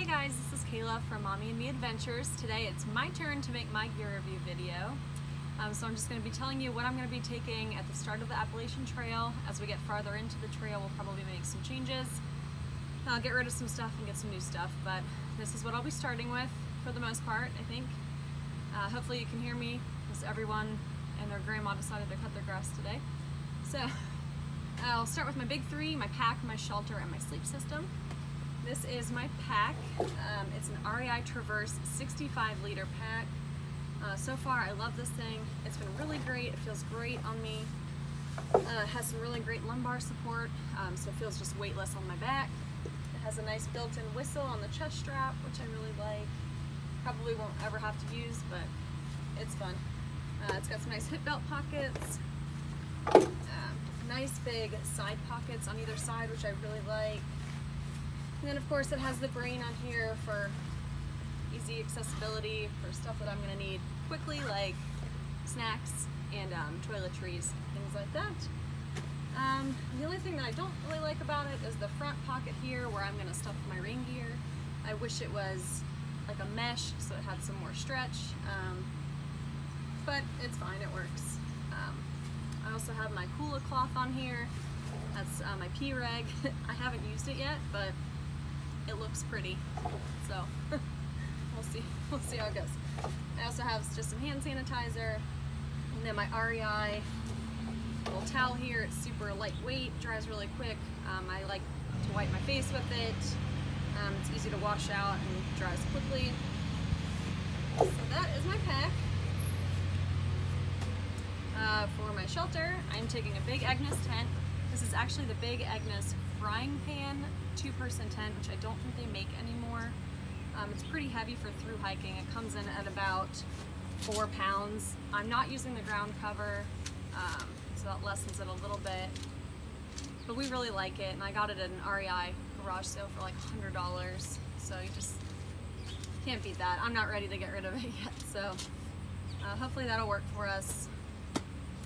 Hey guys, this is Kayla from Mommy and Me Adventures. Today it's my turn to make my gear review video. So I'm just going to be telling you what I'm going to be taking at the start of the Appalachian Trail. As we get farther into the trail, we'll probably make some changes. I'll get rid of some stuff and get some new stuff, but this is what I'll be starting with for the most part, I think. Hopefully you can hear me, because everyone and their grandma decided to cut their grass today. So I'll start with my big three: my pack, my shelter, and my sleep system. This is my pack. It's an REI Traverse 65-liter pack. So far, I love this thing. It's been really great. It feels great on me. It has some really great lumbar support, so it feels just weightless on my back. It has a nice built-in whistle on the chest strap, which I really like. Probably won't ever have to use, but it's fun. It's got some nice hip belt pockets. Nice big side pockets on either side, which I really like. And then of course it has the brain on here for easy accessibility for stuff that I'm going to need quickly, like snacks and toiletries, things like that. The only thing that I don't really like about it is the front pocket here where I'm going to stuff my rain gear. I wish it was like a mesh so it had some more stretch, but it's fine, it works. I also have my Kula cloth on here. That's my pee rag. I haven't used it yet, but it looks pretty, so we'll see how it goes. I also have just some hand sanitizer, and then my REI little towel here. It's super lightweight, dries really quick. I like to wipe my face with it. It's easy to wash out and dries quickly. So that is my pack. For my shelter, I'm taking a big Agnes tent. This is actually the big Agnes frying pan 2-person tent, which I don't think they make anymore. It's pretty heavy for through hiking. It comes in at about 4 pounds. I'm not using the ground cover, so that lessens it a little bit. But we really like it, and I got it at an REI garage sale for like $100. So you just can't beat that. I'm not ready to get rid of it yet, so hopefully that'll work for us.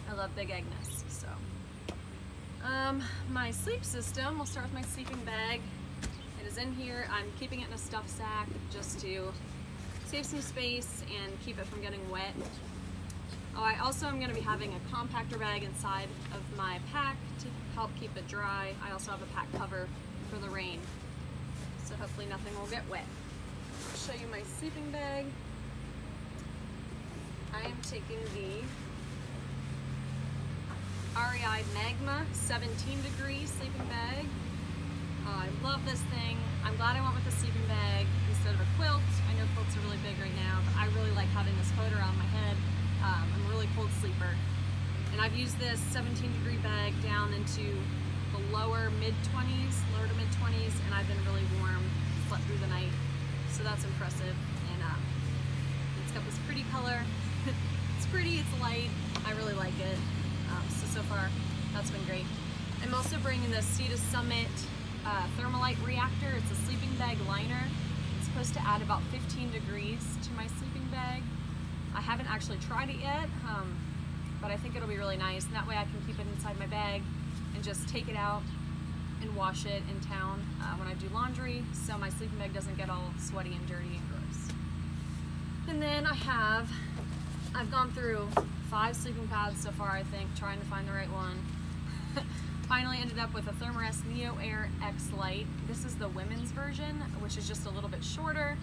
I love Big Agnes, so. My sleep system, we'll start with my sleeping bag. It is in here. I'm keeping it in a stuff sack just to save some space and keep it from getting wet. Oh, I also am going to be having a compactor bag inside of my pack to help keep it dry. I also have a pack cover for the rain, so hopefully nothing will get wet. I'll show you my sleeping bag. I am taking the REI Magma 17-degree sleeping bag. I love this thing. I'm glad I went with the sleeping bag instead of a quilt. I know quilts are really big right now, but I really like having this hood around my head. I'm a really cold sleeper. And I've used this 17-degree bag down into the lower to mid-20s, and I've been really warm, slept through the night. So that's impressive. And it's got this pretty color. It's pretty, it's light. I really like it. So far, that's been great. I'm also bringing the Sea to Summit Thermalite Reactor. It's a sleeping bag liner. It's supposed to add about 15 degrees to my sleeping bag. I haven't actually tried it yet, but I think it'll be really nice. And that way I can keep it inside my bag and just take it out and wash it in town when I do laundry, so my sleeping bag doesn't get all sweaty and dirty and gross. And then I've gone through 5 sleeping pads so far, I think, trying to find the right one. Finally ended up with a Thermarest Neo Air X Lite. This is the women's version, which is just a little bit shorter.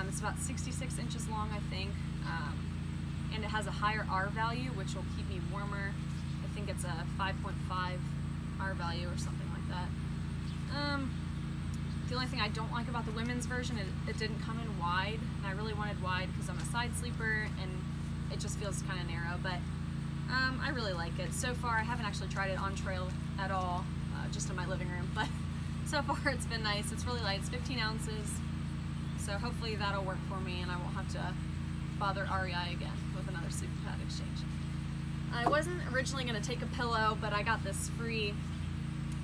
It's about 66 inches long, I think, and it has a higher R value, which will keep me warmer. I think it's a 5.5 R value or something like that. The only thing I don't like about the women's version is it didn't come in wide, and I really wanted wide because I'm a side sleeper, and it just feels kind of narrow, but I really like it. So far, I haven't actually tried it on trail at all, just in my living room, but so far it's been nice. It's really light, it's 15 ounces, so hopefully that'll work for me and I won't have to bother REI again with another sleeping pad exchange. I wasn't originally going to take a pillow, but I got this free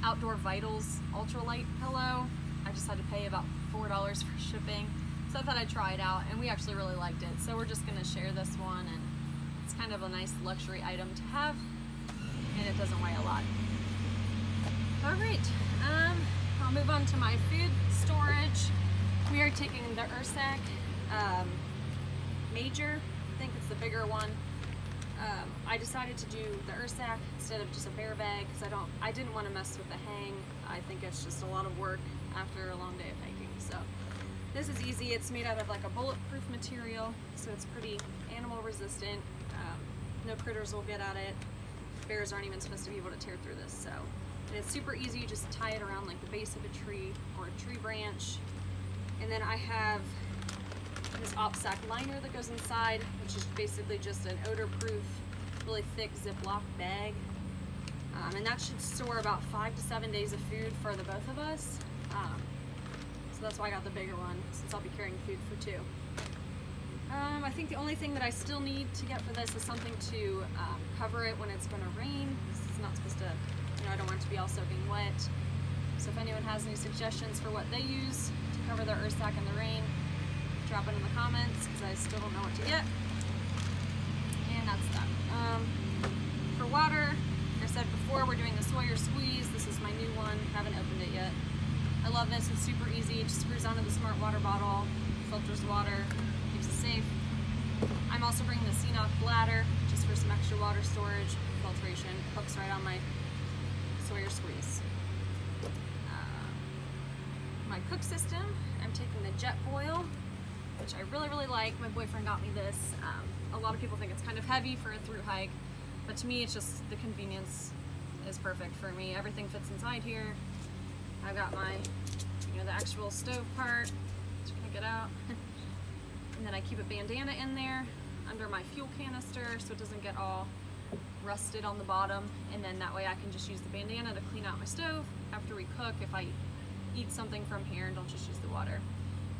Outdoor Vitals ultralight pillow. I just had to pay about $4 for shipping. So I thought I'd try it out, and we actually really liked it. So we're just going to share this one, and it's kind of a nice luxury item to have, and it doesn't weigh a lot. All right, I'll move on to my food storage. We are taking the Ursac Major, I think it's the bigger one. I decided to do the Ursac instead of just a bare bag because I didn't want to mess with the hang. I think it's just a lot of work after a long day of hiking. So this is easy. It's made out of like a bulletproof material, so it's pretty animal resistant. No critters will get at it. Bears aren't even supposed to be able to tear through this. So, and it's super easy. You just tie it around like the base of a tree or a tree branch. And then I have this OpSac liner that goes inside, which is basically just an odor-proof, really thick Ziploc bag. And that should store about 5 to 7 days of food for the both of us. So that's why I got the bigger one, since I'll be carrying food for 2. I think the only thing that I still need to get for this is something to cover it when it's going to rain. It's not supposed to, I don't want it to be all soaking wet. So if anyone has any suggestions for what they use to cover their Ursac in the rain, drop it in the comments because I still don't know what to get. And that's that. For water, like I said before, we're doing the Sawyer Squeeze. This is my new one. Haven't opened it yet. I love this. It's super easy. It just screws onto the smart water bottle, filters water, keeps it safe. I'm also bringing the Ceanoc bladder just for some extra water storage, filtration. Hooks right on my Sawyer Squeeze. My cook system, I'm taking the Jet Boil, which I really like. My boyfriend got me this. A lot of people think it's kind of heavy for a through hike, but to me it's just the convenience is perfect for me. Everything fits inside here. I've got my, the actual stove part, which I can't get out. And then I keep a bandana in there under my fuel canister so it doesn't get all rusted on the bottom. And then that way I can just use the bandana to clean out my stove after we cook if I eat something from here and don't just use the water.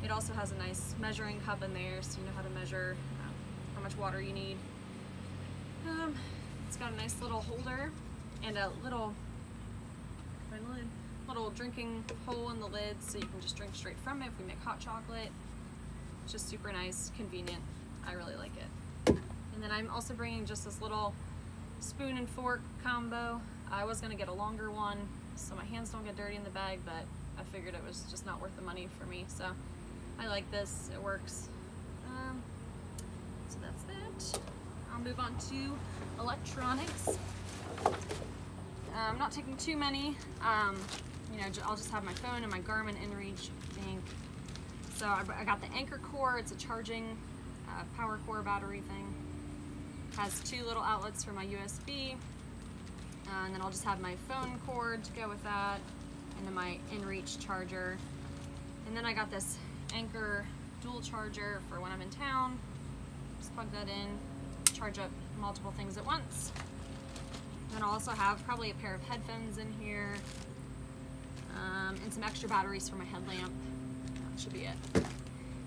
It also has a nice measuring cup in there so you know how to measure how much water you need. It's got a nice little holder and a little drinking hole in the lid so you can just drink straight from it if we make hot chocolate. It's just super nice, convenient. I really like it. And then I'm also bringing just this little spoon and fork combo. I was gonna get a longer one so my hands don't get dirty in the bag, but I figured it was just not worth the money for me. So I like this, it works. So that's that. I'll move on to electronics. I'm not taking too many. I'll just have my phone and my Garmin inReach, I think. So I got the Anchor Core. It's a charging power core battery thing. Has 2 little outlets for my USB. And then I'll just have my phone cord to go with that. And then my inReach charger. And then I got this Anchor dual charger for when I'm in town. Just plug that in, charge up multiple things at once. Then I'll also have probably a pair of headphones in here, and some extra batteries for my headlamp. That should be it.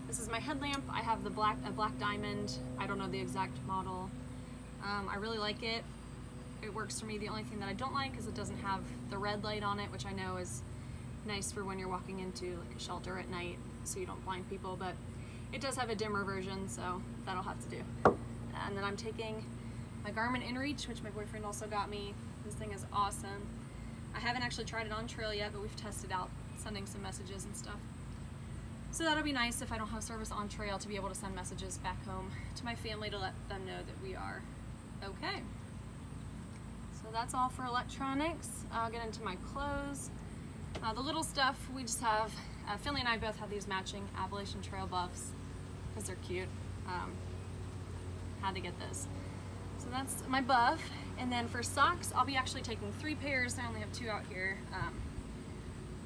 This is my headlamp. I have the black diamond. I don't know the exact model. I really like it. It works for me. The only thing that I don't like is it doesn't have the red light on it, which I know is nice for when you're walking into like a shelter at night so you don't blind people, but it does have a dimmer version, so that'll have to do. And then I'm taking my Garmin inReach, which my boyfriend also got me. This thing is awesome. I haven't actually tried it on trail yet, but we've tested out sending some messages and stuff. So that'll be nice if I don't have service on trail to be able to send messages back home to my family to let them know that we are okay. So that's all for electronics. I'll get into my clothes. The little stuff, we just have, Finley and I both have these matching Appalachian Trail buffs because they're cute. Had to get this. So that's my buff. And then for socks, I'll be actually taking 3 pairs. I only have 2 out here.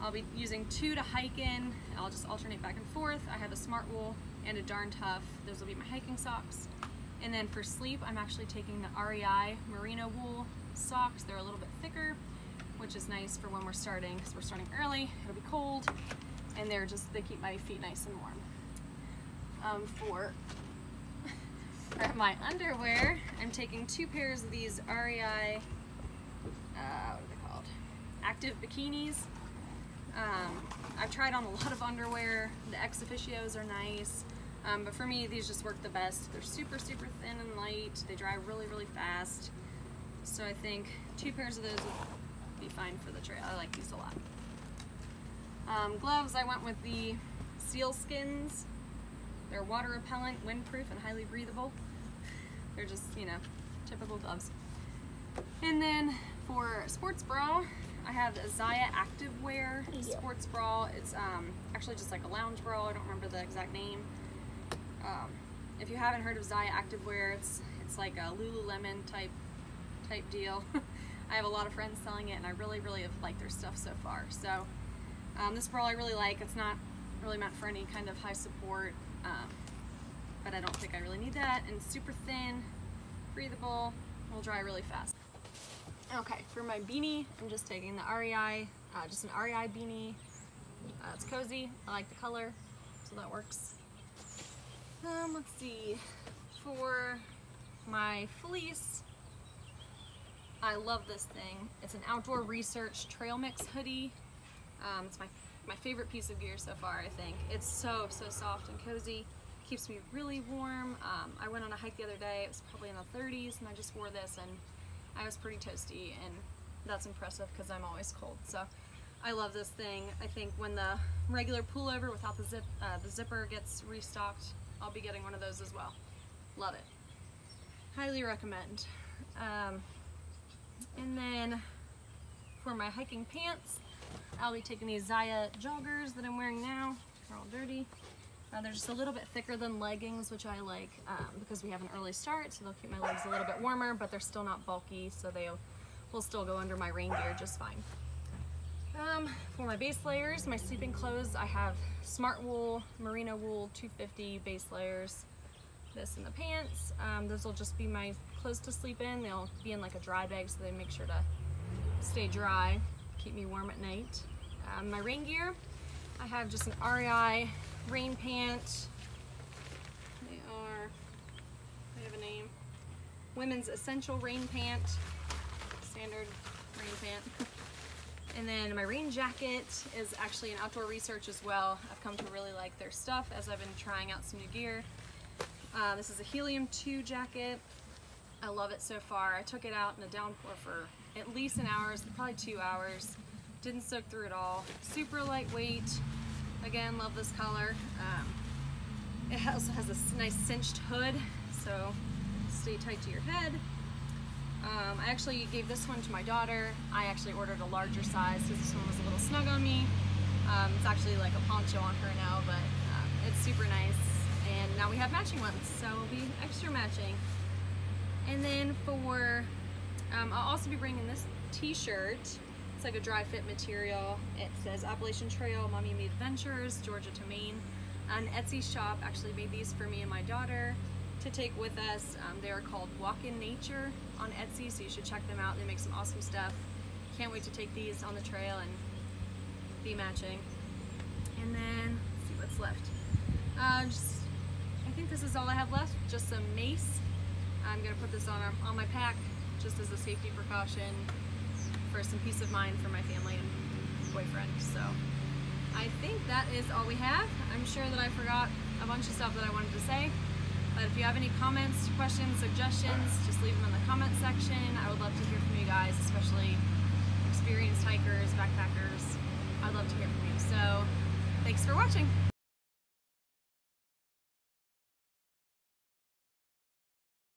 I'll be using 2 to hike in. I'll just alternate back and forth. I have a Smart Wool and a Darn Tough. Those will be my hiking socks. And then for sleep, I'm actually taking the REI Merino Wool socks. They're a little bit thicker, which is nice for when we're starting, because we're starting early. It'll be cold, and they keep my feet nice and warm. For my underwear, I'm taking 2 pairs of these REI, what are they called? Active bikinis. I've tried on a lot of underwear. The ex officios are nice, but for me, these just work the best. They're super thin and light. They dry really fast. So I think 2 pairs of those would be fine for the trail. I like these a lot. Gloves, I went with the seal skins. They're water repellent, windproof, and highly breathable. They're just, you know, typical gloves. And then for sports bra, I have the Zaya Activewear sports bra. It's actually just like a lounge bra. I don't remember the exact name. If you haven't heard of Zaya Activewear, it's like a Lululemon type deal. I have a lot of friends selling it, and I really have liked their stuff so far. So this bra I really like. It's not really meant for any kind of high support, but I don't think I really need that. And super thin, breathable, will dry really fast. Okay, for my beanie, I'm just taking the REI, just an REI beanie. It's cozy. I like the color, so that works. Let's see. For my fleece, I love this thing. It's an Outdoor Research Trail Mix hoodie. It's my favorite piece of gear so far, I think. It's so soft and cozy. Keeps me really warm. I went on a hike the other day. It was probably in the 30s, and I just wore this, and I was pretty toasty, and that's impressive because I'm always cold. So I love this thing. I think when the regular pullover without the zipper gets restocked, I'll be getting one of those as well. Love it. Highly recommend. And then for my hiking pants, I'll be taking these Zaya joggers that I'm wearing now. They're all dirty. They're just a little bit thicker than leggings, which I like because we have an early start, so they'll keep my legs a little bit warmer, but they're still not bulky, so they will still go under my rain gear just fine. For my base layers, my sleeping clothes, I have Smart Wool, Merino Wool 250 base layers. This in the pants. Those will just be my clothes to sleep in. They'll be in like a dry bag, so they make sure to stay dry, keep me warm at night. My rain gear, I have just an REI rain pant. They have a name. Women's Essential Rain Pant. Standard rain pant. And then my rain jacket is actually an Outdoor Research as well. I've come to really like their stuff as I've been trying out some new gear. This is a Helium 2 jacket. I love it so far. I took it out in a downpour for at least an hour, probably 2 hours. Didn't soak through it all. Super lightweight. Again, love this color. It also has a nice cinched hood, so stay tight to your head. I actually gave this one to my daughter. I actually ordered a larger size because this one was a little snug on me. It's actually like a poncho on her now, but it's super nice. And now we have matching ones, so we'll be extra matching. And then for, I'll also be bringing this t-shirt. It's like a dry fit material. It says Appalachian Trail, Mommy Made Adventures, Georgia to Maine. An Etsy shop actually made these for me and my daughter to take with us. They are called Walk in Nature on Etsy, so you should check them out. They make some awesome stuff. Can't wait to take these on the trail and be matching. And then, let's see what's left. I think this is all I have left, just some mace. I'm gonna put this on my pack just as a safety precaution for some peace of mind for my family and boyfriend. So I think that is all we have. I'm sure that I forgot a bunch of stuff that I wanted to say, but if you have any comments, questions, suggestions, just leave them in the comment section. I would love to hear from you guys, especially experienced hikers, backpackers. I'd love to hear from you. So thanks for watching.